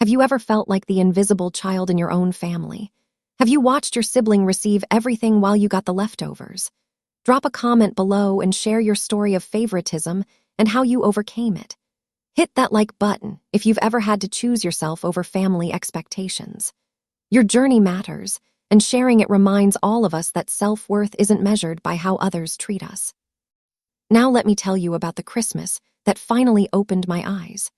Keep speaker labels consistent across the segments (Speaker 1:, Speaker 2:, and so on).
Speaker 1: Have you ever felt like the invisible child in your own family? Have you watched your sibling receive everything while you got the leftovers? Drop a comment below and share your story of favoritism and how you overcame it. Hit that like button if you've ever had to choose yourself over family expectations. Your journey matters, and sharing it reminds all of us that self-worth isn't measured by how others treat us. Now let me tell you about the Christmas that finally opened my eyes.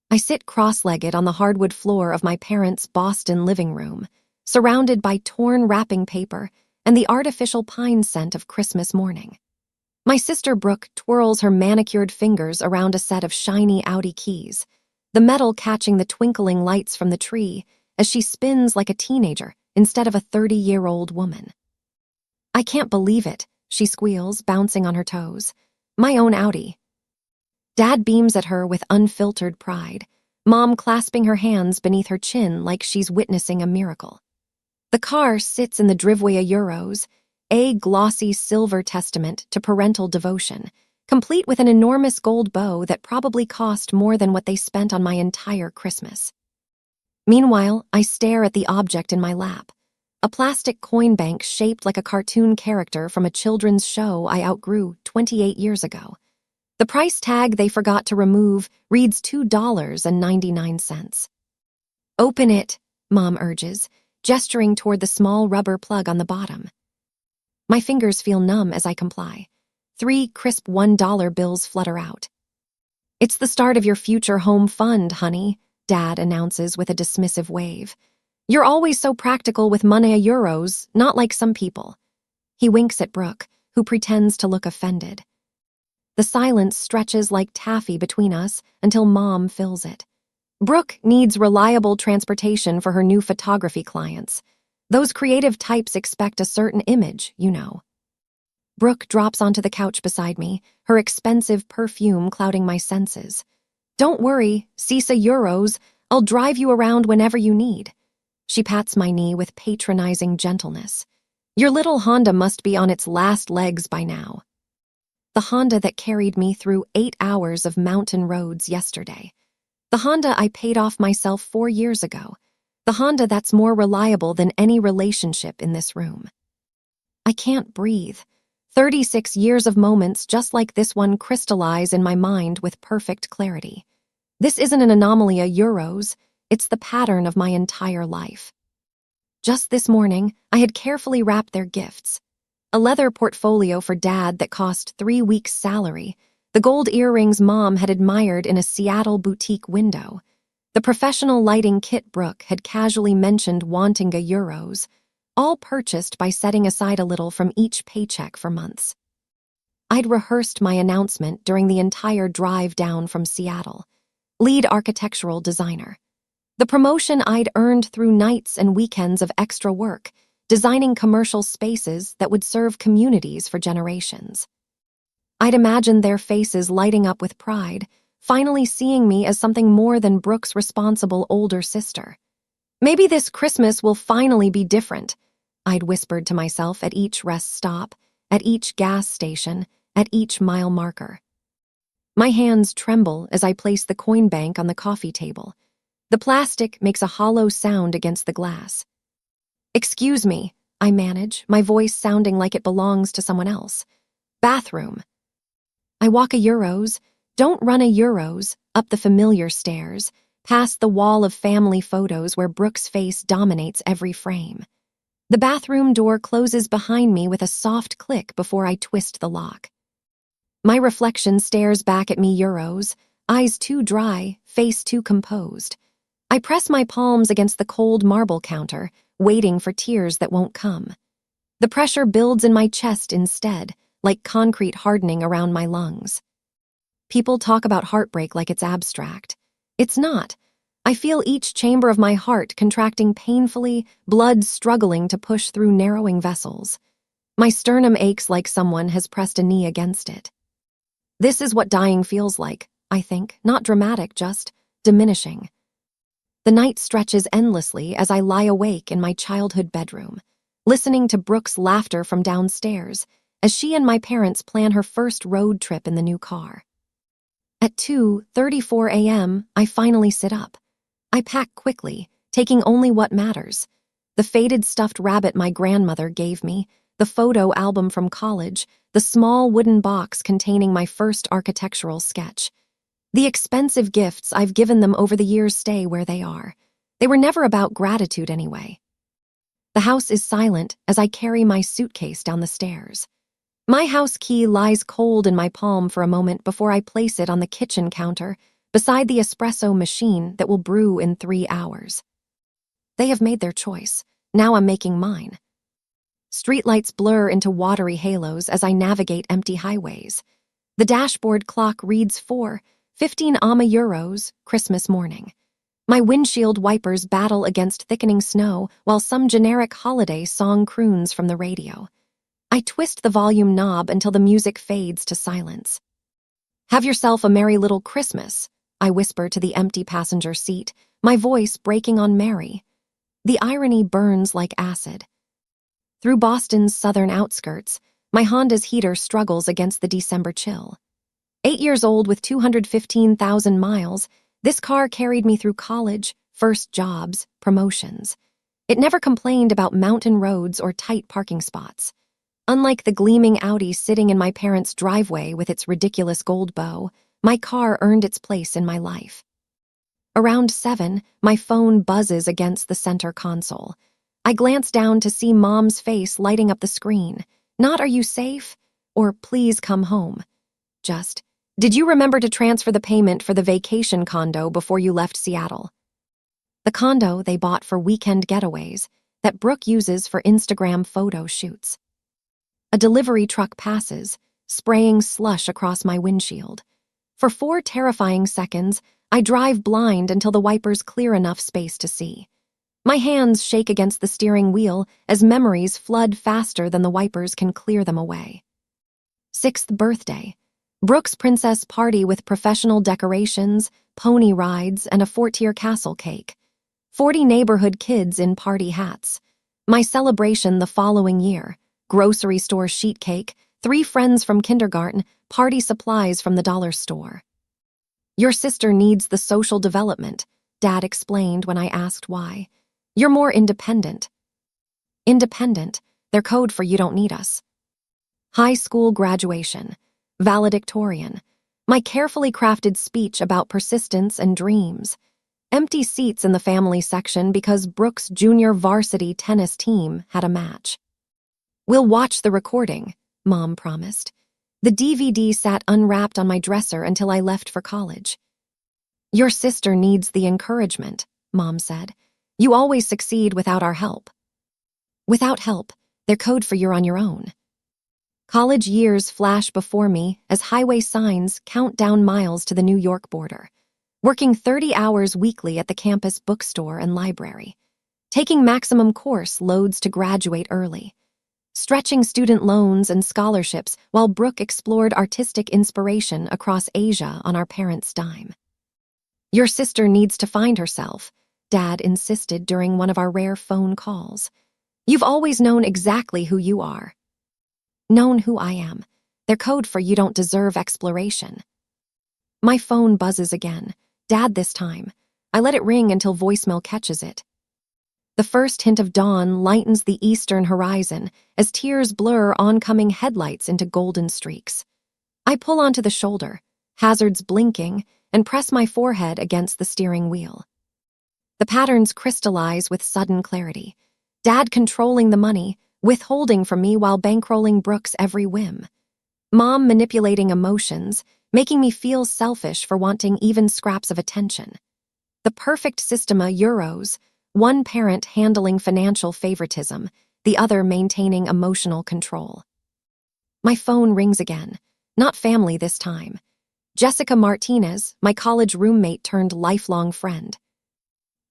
Speaker 1: I sit cross-legged on the hardwood floor of my parents' Boston living room, surrounded by torn wrapping paper and the artificial pine scent of Christmas morning. My sister Brooke twirls her manicured fingers around a set of shiny Audi keys, the metal catching the twinkling lights from the tree as she spins like a teenager instead of a 30-year-old woman. "I can't believe it," she squeals, bouncing on her toes. "My own Audi." Dad beams at her with unfiltered pride, Mom clasping her hands beneath her chin like she's witnessing a miracle. The car sits in the driveway of Euros, a glossy silver testament to parental devotion, complete with an enormous gold bow that probably cost more than what they spent on my entire Christmas. Meanwhile, I stare at the object in my lap, a plastic coin bank shaped like a cartoon character from a children's show I outgrew 28 years ago. The price tag they forgot to remove reads $2.99. "Open it," Mom urges, gesturing toward the small rubber plug on the bottom. My fingers feel numb as I comply. 3 crisp $1 bills flutter out. "It's the start of your future home fund, honey," Dad announces with a dismissive wave. "You're always so practical with money a euros, not like some people." He winks at Brooke, who pretends to look offended. The silence stretches like taffy between us until Mom fills it. Brooke needs reliable transportation for her new photography clients. Those creative types expect a certain image, you know. Brooke drops onto the couch beside me, her expensive perfume clouding my senses. "Don't worry, Cisa Euros, I'll drive you around whenever you need." She pats my knee with patronizing gentleness. "Your little Honda must be on its last legs by now." The Honda that carried me through 8 hours of mountain roads yesterday. The Honda I paid off myself 4 years ago. The Honda that's more reliable than any relationship in this room. I can't breathe. 36 years of moments just like this one crystallize in my mind with perfect clarity. This isn't an anomaly of euros, it's the pattern of my entire life. Just this morning, I had carefully wrapped their gifts. A leather portfolio for Dad that cost 3 weeks' salary, the gold earrings Mom had admired in a Seattle boutique window, the professional lighting kit Brooke had casually mentioned wanting a euros, all purchased by setting aside a little from each paycheck for months. I'd rehearsed my announcement during the entire drive down from Seattle. Lead architectural designer. The promotion I'd earned through nights and weekends of extra work, designing commercial spaces that would serve communities for generations. I'd imagined their faces lighting up with pride, finally seeing me as something more than Brooke's responsible older sister. "Maybe this Christmas will finally be different," I'd whispered to myself at each rest stop, at each gas station, at each mile marker. My hands tremble as I place the coin bank on the coffee table. The plastic makes a hollow sound against the glass. "Excuse me," I manage, my voice sounding like it belongs to someone else. "Bathroom." I walk a euros, don't run a euros, up the familiar stairs, past the wall of family photos where Brooke's face dominates every frame. The bathroom door closes behind me with a soft click before I twist the lock. My reflection stares back at me euros, eyes too dry, face too composed. I press my palms against the cold marble counter, waiting for tears that won't come. The pressure builds in my chest instead, like concrete hardening around my lungs. People talk about heartbreak like it's abstract. It's not. I feel each chamber of my heart contracting painfully, blood struggling to push through narrowing vessels. My sternum aches like someone has pressed a knee against it. This is what dying feels like, I think, not dramatic, just diminishing. The night stretches endlessly as I lie awake in my childhood bedroom, listening to Brooke's laughter from downstairs as she and my parents plan her first road trip in the new car. At 2:34 a.m., I finally sit up. I pack quickly, taking only what matters. The faded stuffed rabbit my grandmother gave me, the photo album from college, the small wooden box containing my first architectural sketch. The expensive gifts I've given them over the years stay where they are. They were never about gratitude anyway. The house is silent as I carry my suitcase down the stairs. My house key lies cold in my palm for a moment before I place it on the kitchen counter beside the espresso machine that will brew in 3 hours. They have made their choice. Now I'm making mine. Streetlights blur into watery halos as I navigate empty highways. The dashboard clock reads 4:15 euros, Christmas morning. My windshield wipers battle against thickening snow while some generic holiday song croons from the radio. I twist the volume knob until the music fades to silence. "Have yourself a merry little Christmas," I whisper to the empty passenger seat, my voice breaking on merry. The irony burns like acid. Through Boston's southern outskirts, my Honda's heater struggles against the December chill. 8 years old with 215,000 miles, this car carried me through college, first jobs, promotions. It never complained about mountain roads or tight parking spots. Unlike the gleaming Audi sitting in my parents' driveway with its ridiculous gold bow, my car earned its place in my life. Around 7, my phone buzzes against the center console. I glance down to see Mom's face lighting up the screen. Not "Are you safe?" or "Please come home." Just, "Did you remember to transfer the payment for the vacation condo before you left Seattle?" The condo they bought for weekend getaways that Brooke uses for Instagram photo shoots. A delivery truck passes, spraying slush across my windshield. For 4 terrifying seconds, I drive blind until the wipers clear enough space to see. My hands shake against the steering wheel as memories flood faster than the wipers can clear them away. 6th birthday. Brooke's princess party with professional decorations, pony rides, and a Fort-tier castle cake. 40 neighborhood kids in party hats. My celebration the following year. Grocery store sheet cake, 3 friends from kindergarten, party supplies from the dollar store. "Your sister needs the social development," Dad explained when I asked why. "You're more independent." Independent, their code for "you don't need us." High school graduation. Valedictorian. My carefully crafted speech about persistence and dreams. Empty seats in the family section because Brooke's junior varsity tennis team had a match. "We'll watch the recording," Mom promised. The DVD sat unwrapped on my dresser until I left for college. "Your sister needs the encouragement," Mom said. "You always succeed without our help." Without help, their code for "you're on your own." College years flash before me as highway signs count down miles to the New York border. Working 30 hours weekly at the campus bookstore and library. Taking maximum course loads to graduate early. Stretching student loans and scholarships while Brooke explored artistic inspiration across Asia on our parents' dime. "Your sister needs to find herself," Dad insisted during one of our rare phone calls. "You've always known exactly who you are." Known who I am. Their code for "you don't deserve exploration." My phone buzzes again. Dad this time. I let it ring until voicemail catches it. The first hint of dawn lightens the eastern horizon as tears blur oncoming headlights into golden streaks. I pull onto the shoulder, hazards blinking, and press my forehead against the steering wheel. The patterns crystallize with sudden clarity. Dad controlling the money, withholding from me while bankrolling Brooke's every whim. Mom manipulating emotions, making me feel selfish for wanting even scraps of attention. The perfect systema euros, one parent handling financial favoritism, the other maintaining emotional control. My phone rings again. Not family this time. Jessica Martinez, my college roommate turned lifelong friend.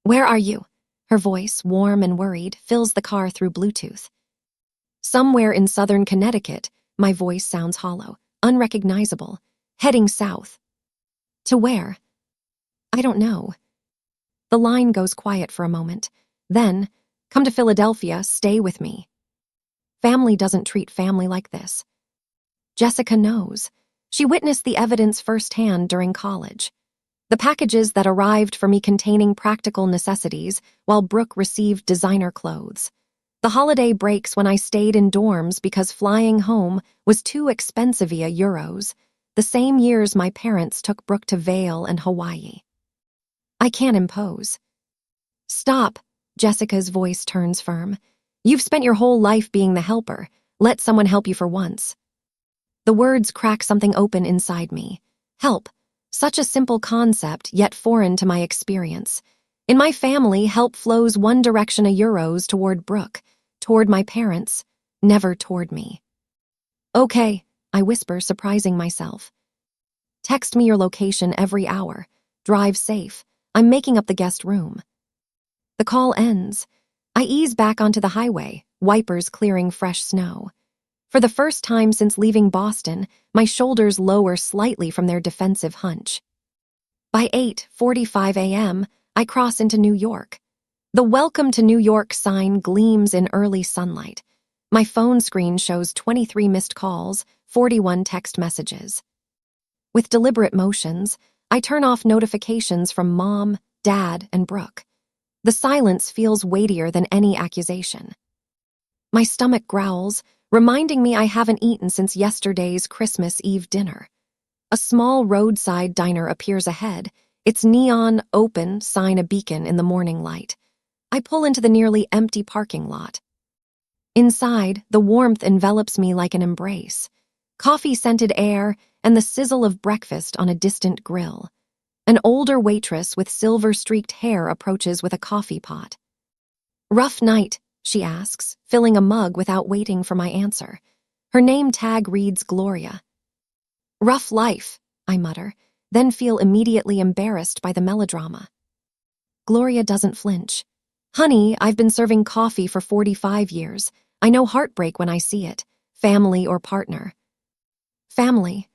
Speaker 1: "Where are you?" Her voice, warm and worried, fills the car through Bluetooth. "Somewhere in southern Connecticut," my voice sounds hollow, unrecognizable. "Heading south." "To where?" "I don't know." The line goes quiet for a moment. Then, "Come to Philadelphia, stay with me." Family doesn't treat family like this. Jessica knows. She witnessed the evidence firsthand during college. The packages that arrived for me containing practical necessities, while Brooke received designer clothes. The holiday breaks when I stayed in dorms because flying home was too expensive via euros, the same years my parents took Brooke to Vail and Hawaii. I can't impose. Stop, Jessica's voice turns firm. You've spent your whole life being the helper. Let someone help you for once. The words crack something open inside me. Help. Such a simple concept, yet foreign to my experience. In my family, help flows one direction of euros toward Brooke, toward my parents, never toward me. Okay, I whisper, surprising myself. Text me your location every hour. Drive safe. I'm making up the guest room. The call ends. I ease back onto the highway, wipers clearing fresh snow. For the first time since leaving Boston, my shoulders lower slightly from their defensive hunch. By 8:45 a.m., I cross into New York. The Welcome to New York sign gleams in early sunlight. My phone screen shows 23 missed calls, 41 text messages. With deliberate motions, I turn off notifications from Mom, Dad, and Brooke. The silence feels weightier than any accusation. My stomach growls, reminding me I haven't eaten since yesterday's Christmas Eve dinner. A small roadside diner appears ahead, its neon, open sign a beacon in the morning light. I pull into the nearly empty parking lot. Inside, the warmth envelops me like an embrace. Coffee-scented air and the sizzle of breakfast on a distant grill. An older waitress with silver-streaked hair approaches with a coffee pot. Rough night, she asks, filling a mug without waiting for my answer. Her name tag reads Gloria. Rough life, I mutter, then feel immediately embarrassed by the melodrama. Gloria doesn't flinch. Honey, I've been serving coffee for 45 years. I know heartbreak when I see it, family or partner. Family.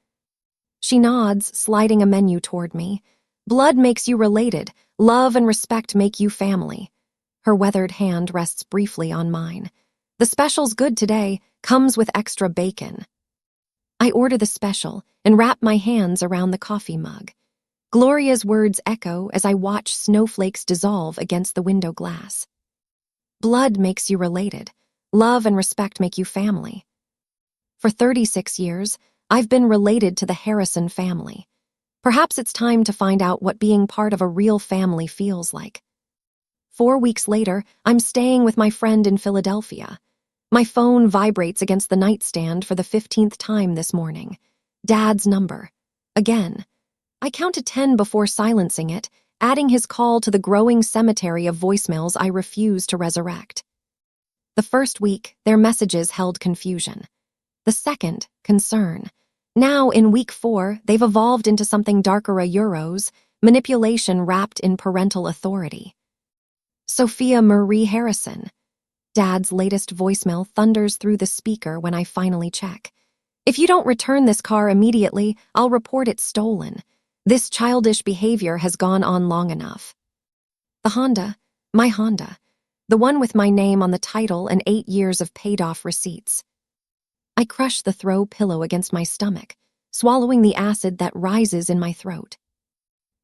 Speaker 1: She nods, sliding a menu toward me. Blood makes you related. Love and respect make you family. Her weathered hand rests briefly on mine. The special's good today, comes with extra bacon. I order the special and wrap my hands around the coffee mug. Gloria's words echo as I watch snowflakes dissolve against the window glass. Blood makes you related. Love and respect make you family. For 36 years, I've been related to the Harrison family. Perhaps it's time to find out what being part of a real family feels like. 4 weeks later, I'm staying with my friend in Philadelphia. My phone vibrates against the nightstand for the 15th time this morning. Dad's number. Again. I count to 10 before silencing it, adding his call to the growing cemetery of voicemails I refuse to resurrect. The first week, their messages held confusion. The second, concern. Now, in week 4, they've evolved into something darker, euros, manipulation wrapped in parental authority. Sophia Marie Harrison. Dad's latest voicemail thunders through the speaker when I finally check. If you don't return this car immediately, I'll report it stolen. This childish behavior has gone on long enough. The Honda, my Honda, the one with my name on the title and 8 years of paid-off receipts. I crush the throw pillow against my stomach, swallowing the acid that rises in my throat.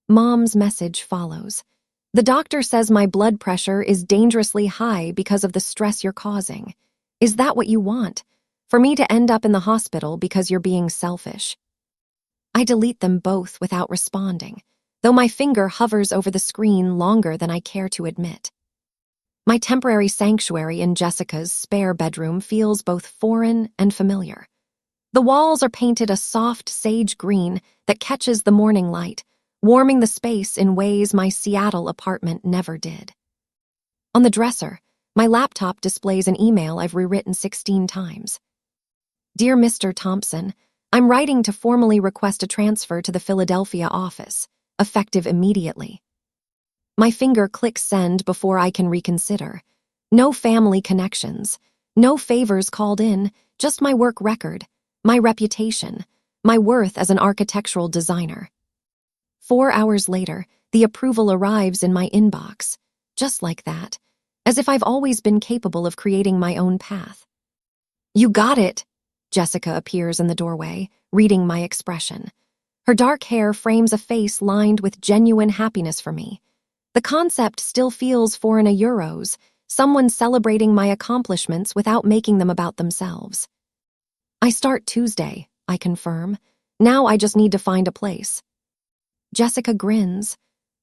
Speaker 1: Mom's message follows. The doctor says my blood pressure is dangerously high because of the stress you're causing. Is that what you want? For me to end up in the hospital because you're being selfish? I delete them both without responding, though my finger hovers over the screen longer than I care to admit. My temporary sanctuary in Jessica's spare bedroom feels both foreign and familiar. The walls are painted a soft sage green that catches the morning light, warming the space in ways my Seattle apartment never did. On the dresser, my laptop displays an email I've rewritten 16 times. Dear Mr. Thompson, I'm writing to formally request a transfer to the Philadelphia office, effective immediately. My finger clicks send before I can reconsider. No family connections, no favors called in, just my work record, my reputation, my worth as an architectural designer. 4 hours later, the approval arrives in my inbox, just like that, as if I've always been capable of creating my own path. You got it! Jessica appears in the doorway, reading my expression. Her dark hair frames a face lined with genuine happiness for me. The concept still feels foreign to Euros, someone celebrating my accomplishments without making them about themselves. I start Tuesday, I confirm. Now I just need to find a place. Jessica grins.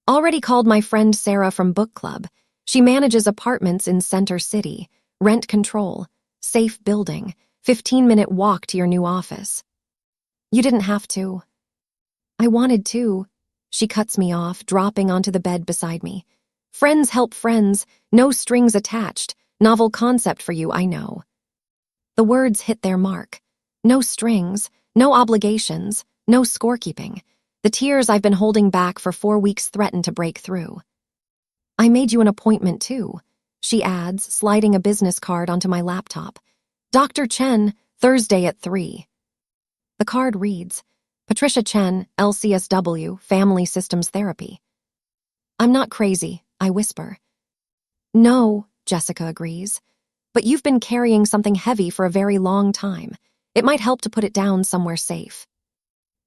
Speaker 1: Already called my friend Sarah from book club. She manages apartments in Center City, rent control, safe building, 15-minute walk to your new office. You didn't have to. I wanted to. She cuts me off, dropping onto the bed beside me. Friends help friends, no strings attached. Novel concept for you, I know. The words hit their mark. No strings, no obligations, no scorekeeping. The tears I've been holding back for 4 weeks threaten to break through. I made you an appointment too, she adds, sliding a business card onto my laptop. Dr. Chen, Thursday at 3. The card reads, Patricia Chen, LCSW, Family Systems Therapy. I'm not crazy, I whisper. No, Jessica agrees. But you've been carrying something heavy for a very long time. It might help to put it down somewhere safe.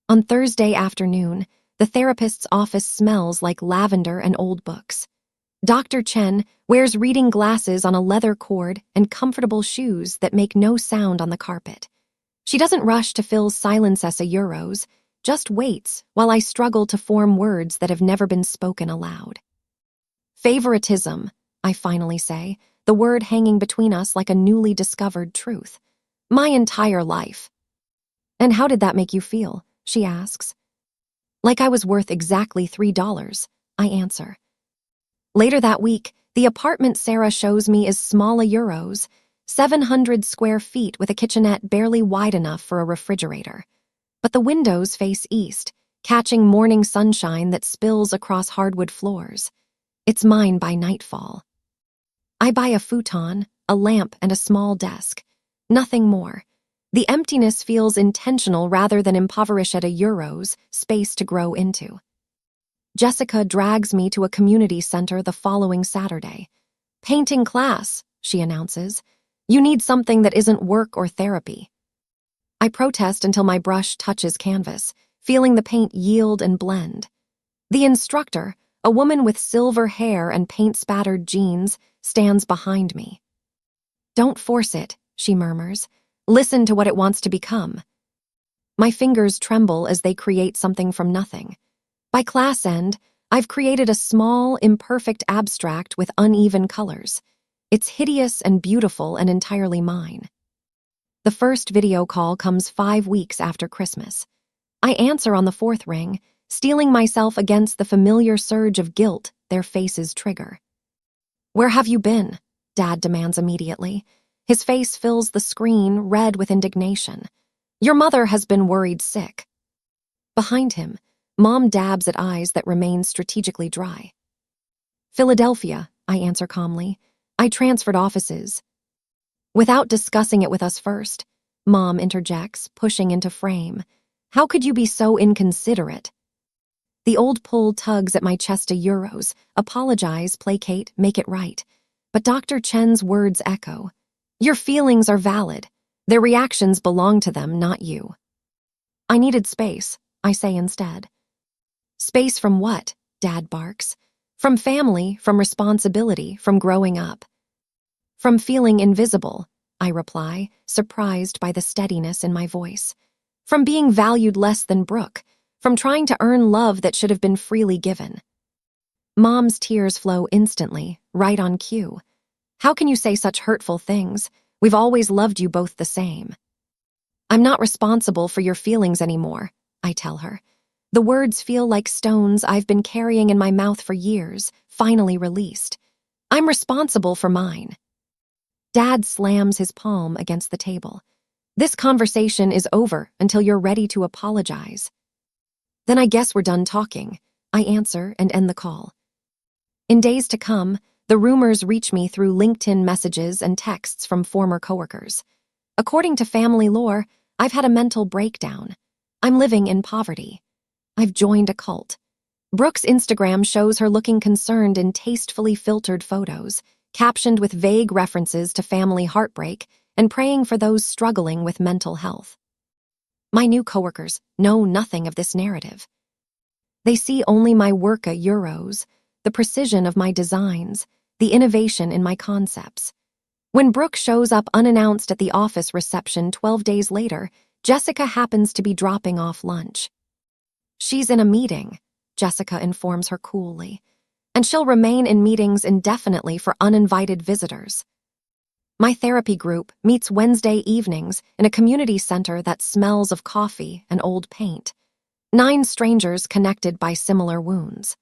Speaker 1: On Thursday afternoon, the therapist's office smells like lavender and old books. Dr. Chen wears reading glasses on a leather cord and comfortable shoes that make no sound on the carpet. She doesn't rush to fill silence as a Euros, just waits while I struggle to form words that have never been spoken aloud. Favoritism, I finally say, the word hanging between us like a newly discovered truth. My entire life. And how did that make you feel? She asks. Like I was worth exactly $3, I answer. Later that week, the apartment Sarah shows me is small a Euros, 700 square feet with a kitchenette barely wide enough for a refrigerator. But the windows face east, catching morning sunshine that spills across hardwood floors. It's mine by nightfall. I buy a futon, a lamp, and a small desk. Nothing more. The emptiness feels intentional rather than impoverish at a Euros, space to grow into. Jessica drags me to a community center the following Saturday. Painting class, she announces. You need something that isn't work or therapy. I protest until my brush touches canvas, feeling the paint yield and blend. The instructor, a woman with silver hair and paint-spattered jeans, stands behind me. Don't force it, she murmurs. Listen to what it wants to become. My fingers tremble as they create something from nothing. By class end, I've created a small, imperfect abstract with uneven colors. It's hideous and beautiful and entirely mine. The first video call comes 5 weeks after Christmas. I answer on the 4th ring, steeling myself against the familiar surge of guilt their faces trigger. Where have you been? Dad demands immediately. His face fills the screen, red with indignation. Your mother has been worried sick. Behind him, Mom dabs at eyes that remain strategically dry. Philadelphia, I answer calmly. I transferred offices. Without discussing it with us first, Mom interjects, pushing into frame. How could you be so inconsiderate? The old pull tugs at my chest a Euros, apologize, placate, make it right. But Dr. Chen's words echo. Your feelings are valid. Their reactions belong to them, not you. I needed space, I say instead. Space from what? Dad barks. From family, from responsibility, from growing up. From feeling invisible, I reply, surprised by the steadiness in my voice. From being valued less than Brooke, from trying to earn love that should have been freely given. Mom's tears flow instantly, right on cue. How can you say such hurtful things? We've always loved you both the same. I'm not responsible for your feelings anymore, I tell her. The words feel like stones I've been carrying in my mouth for years, finally released. I'm responsible for mine. Dad slams his palm against the table. This conversation is over until you're ready to apologize. Then I guess we're done talking, I answer and end the call. In days to come, the rumors reach me through LinkedIn messages and texts from former coworkers. According to family lore, I've had a mental breakdown. I'm living in poverty. I've joined a cult. Brooke's Instagram shows her looking concerned in tastefully filtered photos, captioned with vague references to family heartbreak and praying for those struggling with mental health. My new coworkers know nothing of this narrative. They see only my worka euros, the precision of my designs, the innovation in my concepts. When Brooke shows up unannounced at the office reception 12 days later, Jessica happens to be dropping off lunch. She's in a meeting, Jessica informs her coolly, and she'll remain in meetings indefinitely for uninvited visitors. My therapy group meets Wednesday evenings in a community center that smells of coffee and old paint. 9 strangers connected by similar wounds.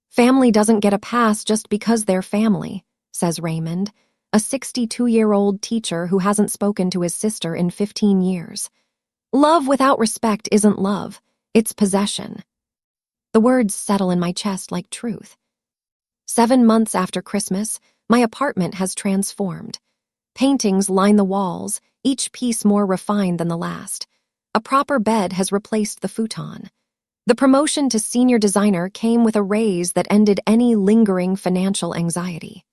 Speaker 1: Family doesn't get a pass just because they're family, says Raymond, a 62-year-old teacher who hasn't spoken to his sister in 15 years. Love without respect isn't love, it's possession. The words settle in my chest like truth. 7 months after Christmas, my apartment has transformed. Paintings line the walls, each piece more refined than the last. A proper bed has replaced the futon. The promotion to senior designer came with a raise that ended any lingering financial anxiety.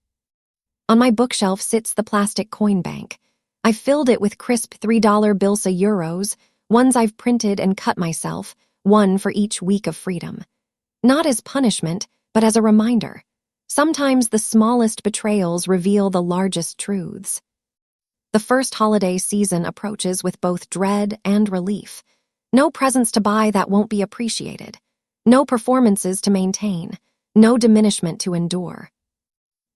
Speaker 1: On my bookshelf sits the plastic coin bank. I filled it with crisp $3 bills a euros, ones I've printed and cut myself, one for each week of freedom. Not as punishment, but as a reminder. Sometimes the smallest betrayals reveal the largest truths. The first holiday season approaches with both dread and relief. No presents to buy that won't be appreciated. No performances to maintain. No diminishment to endure.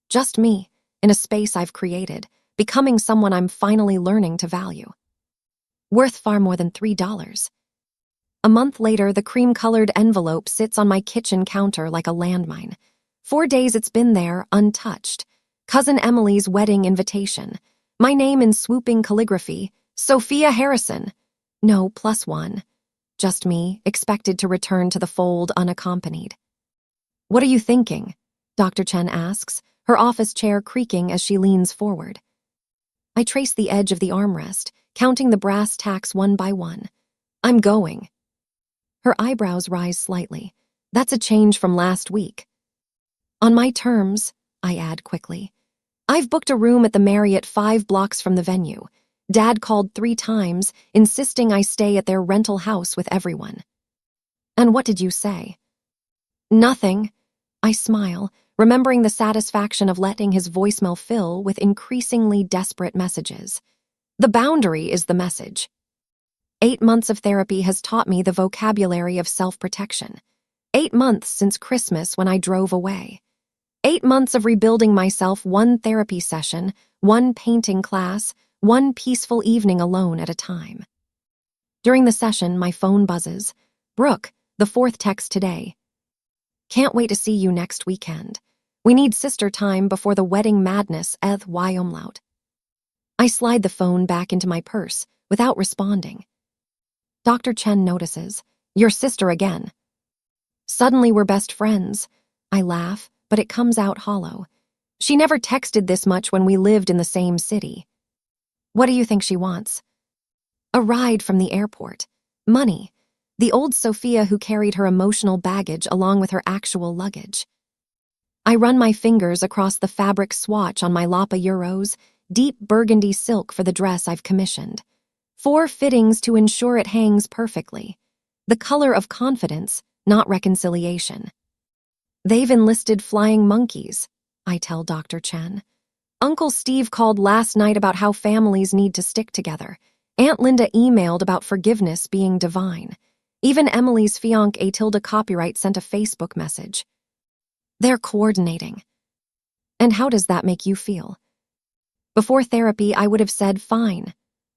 Speaker 1: Just me, in a space I've created, becoming someone I'm finally learning to value. Worth far more than $3. A month later, the cream-colored envelope sits on my kitchen counter like a landmine. 4 days it's been there, untouched. Cousin Emily's wedding invitation. My name in swooping calligraphy, Sophia Harrison. No, +1. Just me, expected to return to the fold unaccompanied. What are you thinking? Dr. Chen asks, her office chair creaking as she leans forward. I trace the edge of the armrest, counting the brass tacks one by one. I'm going. Her eyebrows rise slightly. That's a change from last week. On my terms, I add quickly. I've booked a room at the Marriott 5 blocks from the venue. Dad called 3 times, insisting I stay at their rental house with everyone. And what did you say? Nothing. I smile, remembering the satisfaction of letting his voicemail fill with increasingly desperate messages. The boundary is the message. 8 months of therapy has taught me the vocabulary of self-protection. 8 months since Christmas when I drove away. 8 months of rebuilding myself, 1 therapy session, 1 painting class, 1 peaceful evening alone at a time. During the session, my phone buzzes. Brooke, the 4th text today. Can't wait to see you next weekend. We need sister time before the wedding madness, y umlaut. I slide the phone back into my purse without responding. Dr. Chen notices. Your sister again. Suddenly we're best friends. I laugh, but it comes out hollow. She never texted this much when we lived in the same city. What do you think she wants? A ride from the airport. Money. The old Sophia who carried her emotional baggage along with her actual luggage. I run my fingers across the fabric swatch on my Lapa euros, deep burgundy silk for the dress I've commissioned. 4 fittings to ensure it hangs perfectly. The color of confidence, not reconciliation. They've enlisted flying monkeys, I tell Dr. Chen. Uncle Steve called last night about how families need to stick together. Aunt Linda emailed about forgiveness being divine. Even Emily's fiancé Tilda Copyright sent a Facebook message. They're coordinating. And how does that make you feel? Before therapy, I would have said fine.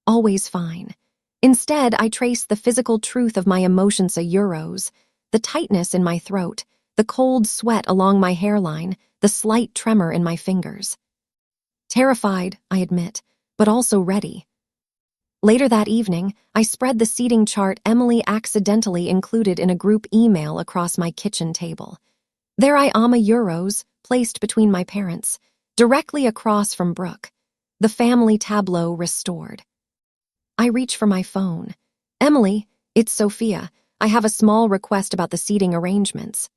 Speaker 1: Always fine. Instead, I trace the physical truth of my emotions euros, the tightness in my throat, the cold sweat along my hairline, the slight tremor in my fingers. Terrified, I admit, but also ready. Later that evening, I spread the seating chart Emily accidentally included in a group email across my kitchen table. There I am euros, placed between my parents, directly across from Brooke, the family tableau restored. I reach for my phone. Emily, it's Sophia. I have a small request about the seating arrangements.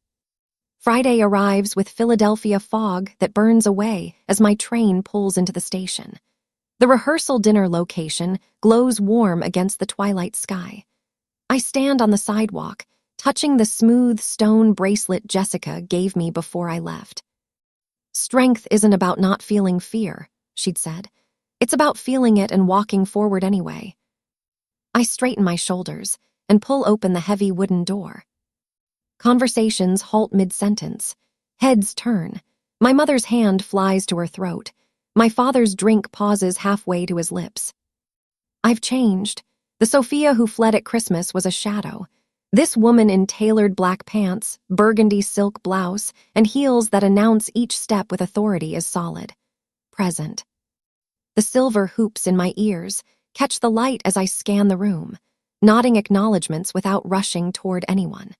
Speaker 1: Friday arrives with Philadelphia fog that burns away as my train pulls into the station. The rehearsal dinner location glows warm against the twilight sky. I stand on the sidewalk, touching the smooth stone bracelet Jessica gave me before I left. "Strength isn't about not feeling fear," she'd said. "It's about feeling it and walking forward anyway." I straighten my shoulders and pull open the heavy wooden door. Conversations halt mid-sentence. Heads turn. My mother's hand flies to her throat. My father's drink pauses halfway to his lips. I've changed. The Sophia who fled at Christmas was a shadow. This woman in tailored black pants, burgundy silk blouse, and heels that announce each step with authority is solid. Present. The silver hoops in my ears catch the light as I scan the room, nodding acknowledgments without rushing toward anyone.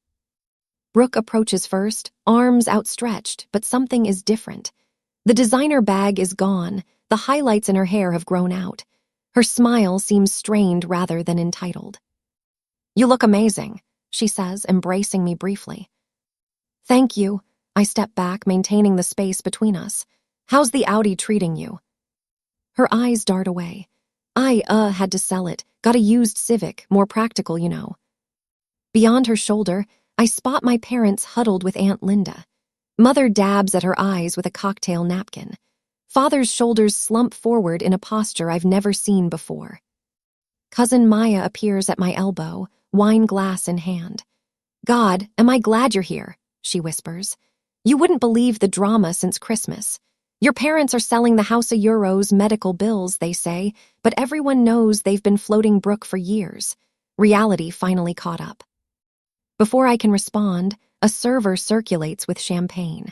Speaker 1: Brooke approaches first, arms outstretched, but something is different. The designer bag is gone, the highlights in her hair have grown out. Her smile seems strained rather than entitled. "You look amazing," she says, embracing me briefly. "Thank you." I step back, maintaining the space between us. "How's the Audi treating you?" Her eyes dart away. "I had to sell it. Got a used Civic, more practical, you know." Beyond her shoulder, I spot my parents huddled with Aunt Linda. Mother dabs at her eyes with a cocktail napkin. Father's shoulders slump forward in a posture I've never seen before. Cousin Maya appears at my elbow, wine glass in hand. "God, am I glad you're here," she whispers. "You wouldn't believe the drama since Christmas. Your parents are selling the House of Euros medical bills, they say, but everyone knows they've been floating Brooke for years." Reality finally caught up. Before I can respond, a server circulates with champagne.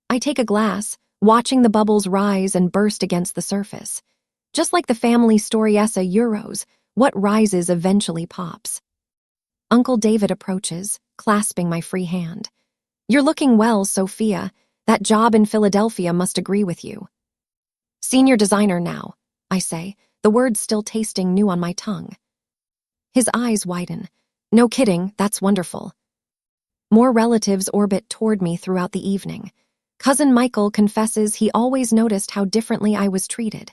Speaker 1: I take a glass, watching the bubbles rise and burst against the surface. Just like the family storiessa Euros, what rises eventually pops. Uncle David approaches, clasping my free hand. "You're looking well, Sophia. That job in Philadelphia must agree with you." "Senior designer now," I say, the words still tasting new on my tongue. His eyes widen. "No kidding, that's wonderful." More relatives orbit toward me throughout the evening. Cousin Michael confesses he always noticed how differently I was treated.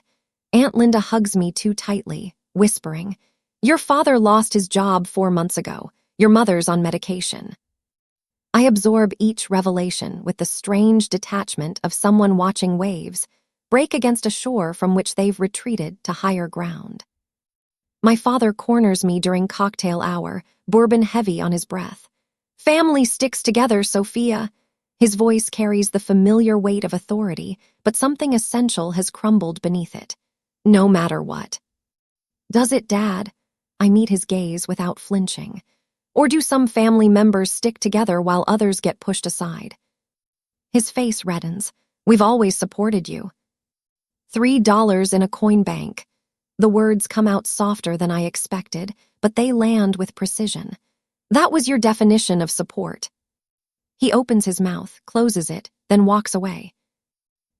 Speaker 1: Aunt Linda hugs me too tightly, whispering, "Your father lost his job 4 months ago. Your mother's on medication." I absorb each revelation with the strange detachment of someone watching waves break against a shore from which they've retreated to higher ground. My father corners me during cocktail hour, bourbon heavy on his breath. "Family sticks together, Sophia." His voice carries the familiar weight of authority, but something essential has crumbled beneath it. "No matter what." "Does it, Dad?" I meet his gaze without flinching. "Or do some family members stick together while others get pushed aside?" His face reddens. "We've always supported you." $3 in a coin bank. The words come out softer than I expected, but they land with precision. "That was your definition of support." He opens his mouth, closes it, then walks away.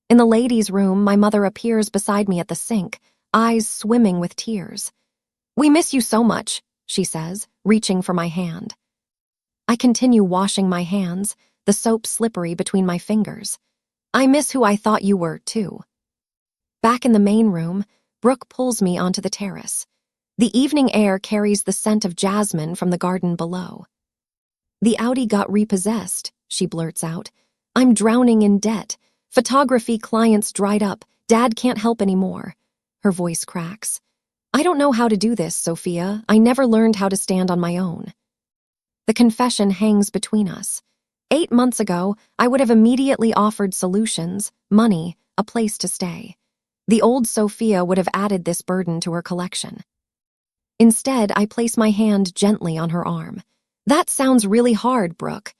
Speaker 1: In the ladies' room, my mother appears beside me at the sink, eyes swimming with tears. "We miss you so much," she says, reaching for my hand. I continue washing my hands, the soap slippery between my fingers. "I miss who I thought you were, too." Back in the main room, Brooke pulls me onto the terrace. The evening air carries the scent of jasmine from the garden below. "The Audi got repossessed," she blurts out. "I'm drowning in debt. Photography clients dried up. Dad can't help anymore." Her voice cracks. "I don't know how to do this, Sophia. I never learned how to stand on my own." The confession hangs between us. 8 months ago, I would have immediately offered solutions, money, a place to stay. The old Sophia would have added this burden to her collection. Instead, I place my hand gently on her arm. "That sounds really hard, Brooke."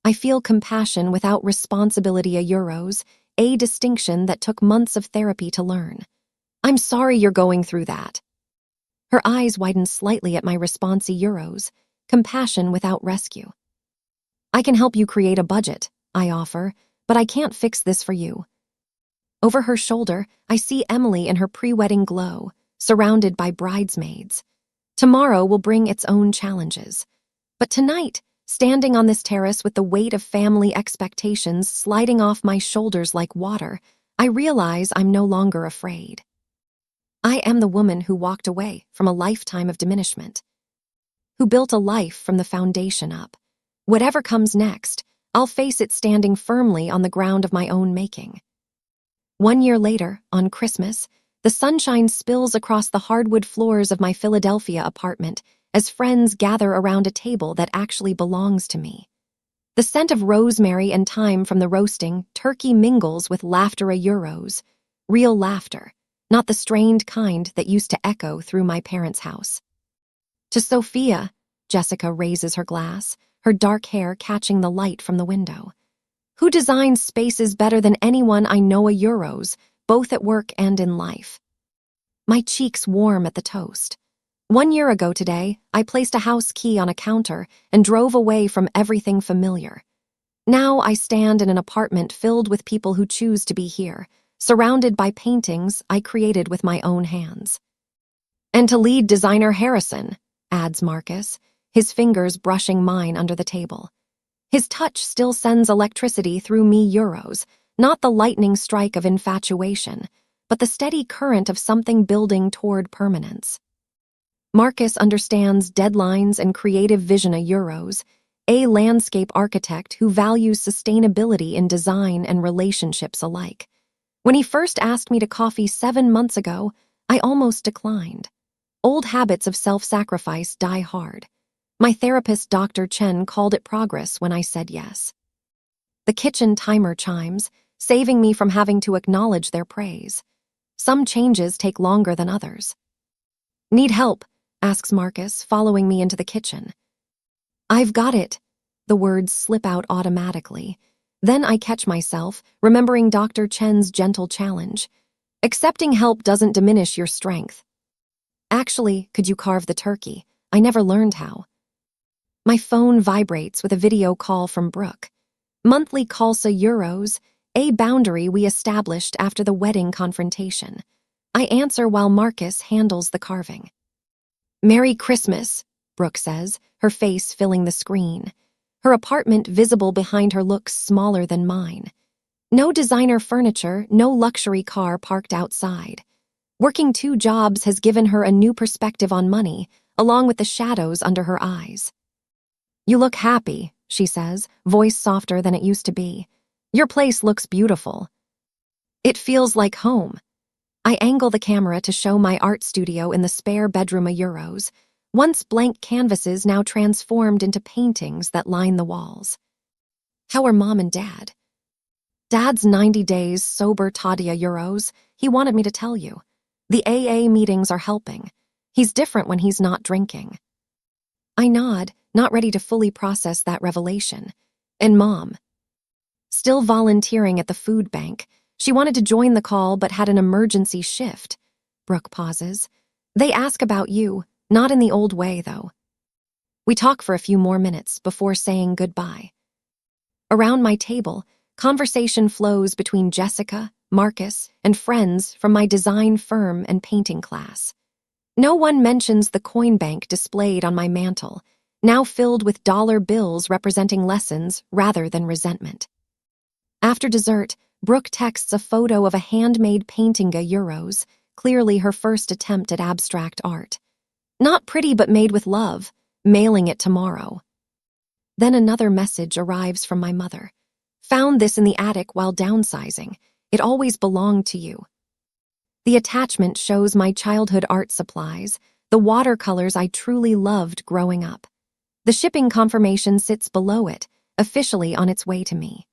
Speaker 1: I feel compassion without responsibility a euros, a distinction that took months of therapy to learn. "I'm sorry you're going through that." Her eyes widen slightly at my response euros, compassion without rescue. "I can help you create a budget," I offer, "but I can't fix this for you." Over her shoulder, I see Emily in her pre-wedding glow, surrounded by bridesmaids. Tomorrow will bring its own challenges. But tonight, standing on this terrace with the weight of family expectations sliding off my shoulders like water, I realize I'm no longer afraid. I am the woman who walked away from a lifetime of diminishment, who built a life from the foundation up. Whatever comes next, I'll face it standing firmly on the ground of my own making. 1 year later, on Christmas, the sunshine spills across the hardwood floors of my Philadelphia apartment as friends gather around a table that actually belongs to me. The scent of rosemary and thyme from the roasting turkey mingles with laughter euros, real laughter, not the strained kind that used to echo through my parents' house. To Sophia, Jessica raises her glass, her dark hair catching the light from the window. Who designs spaces better than anyone I know euros, both at work and in life? My cheeks warm at the toast. 1 year ago today, I placed a house key on a counter and drove away from everything familiar. Now I stand in an apartment filled with people who choose to be here, surrounded by paintings I created with my own hands. And to lead designer Harrison, adds Marcus, his fingers brushing mine under the table. His touch still sends electricity through me euros, not the lightning strike of infatuation, but the steady current of something building toward permanence. Marcus understands deadlines and creative vision euros, a landscape architect who values sustainability in design and relationships alike. When he first asked me to coffee 7 months ago, I almost declined. Old habits of self-sacrifice die hard. My therapist, Dr. Chen, called it progress when I said yes. The kitchen timer chimes, saving me from having to acknowledge their praise. Some changes take longer than others. Need help? Asks Marcus, following me into the kitchen. I've got it. The words slip out automatically. Then I catch myself, remembering Dr. Chen's gentle challenge. Accepting help doesn't diminish your strength. Actually, could you carve the turkey? I never learned how. My phone vibrates with a video call from Brooke. Monthly calsa euros, a boundary we established after the wedding confrontation. I answer while Marcus handles the carving. Merry Christmas, Brooke says, her face filling the screen. Her apartment visible behind her looks smaller than mine. No designer furniture, no luxury car parked outside. Working 2 jobs has given her a new perspective on money, along with the shadows under her eyes. You look happy, she says, voice softer than it used to be. Your place looks beautiful. It feels like home. I angle the camera to show my art studio in the spare bedroom euros, once blank canvases now transformed into paintings that line the walls. How are Mom and Dad? Dad's 90 days sober Tadia euros, he wanted me to tell you. The AA meetings are helping. He's different when he's not drinking. I nod, not ready to fully process that revelation. And Mom? Still volunteering at the food bank. She wanted to join the call but had an emergency shift. Brooke pauses. They ask about you, not in the old way, though. We talk for a few more minutes before saying goodbye. Around my table, conversation flows between Jessica, Marcus, and friends from my design firm and painting class. No one mentions the coin bank displayed on my mantle, now filled with dollar bills representing lessons rather than resentment. After dessert, Brooke texts a photo of a handmade painting euros, clearly her first attempt at abstract art. Not pretty but made with love, mailing it tomorrow. Then another message arrives from my mother. Found this in the attic while downsizing. It always belonged to you. The attachment shows my childhood art supplies, the watercolors I truly loved growing up. The shipping confirmation sits below it, officially on its way to me.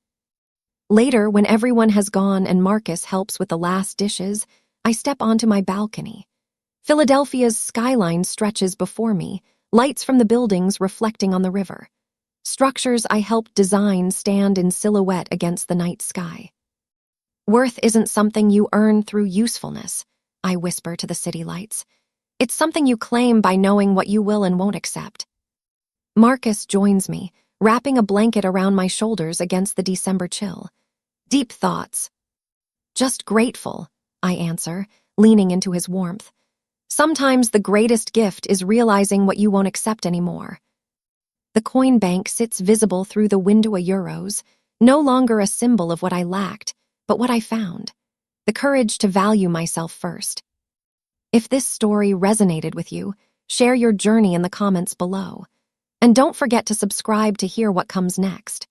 Speaker 1: Later, when everyone has gone and Marcus helps with the last dishes, I step onto my balcony. Philadelphia's skyline stretches before me, lights from the buildings reflecting on the river. Structures I helped design stand in silhouette against the night sky. Worth isn't something you earn through usefulness, I whisper to the city lights. It's something you claim by knowing what you will and won't accept. Marcus joins me, wrapping a blanket around my shoulders against the December chill. Deep thoughts. Just grateful, I answer, leaning into his warmth. Sometimes the greatest gift is realizing what you won't accept anymore. The coin bank sits visible through the window euros, no longer a symbol of what I lacked, but what I found. The courage to value myself first. If this story resonated with you, share your journey in the comments below. And don't forget to subscribe to hear what comes next.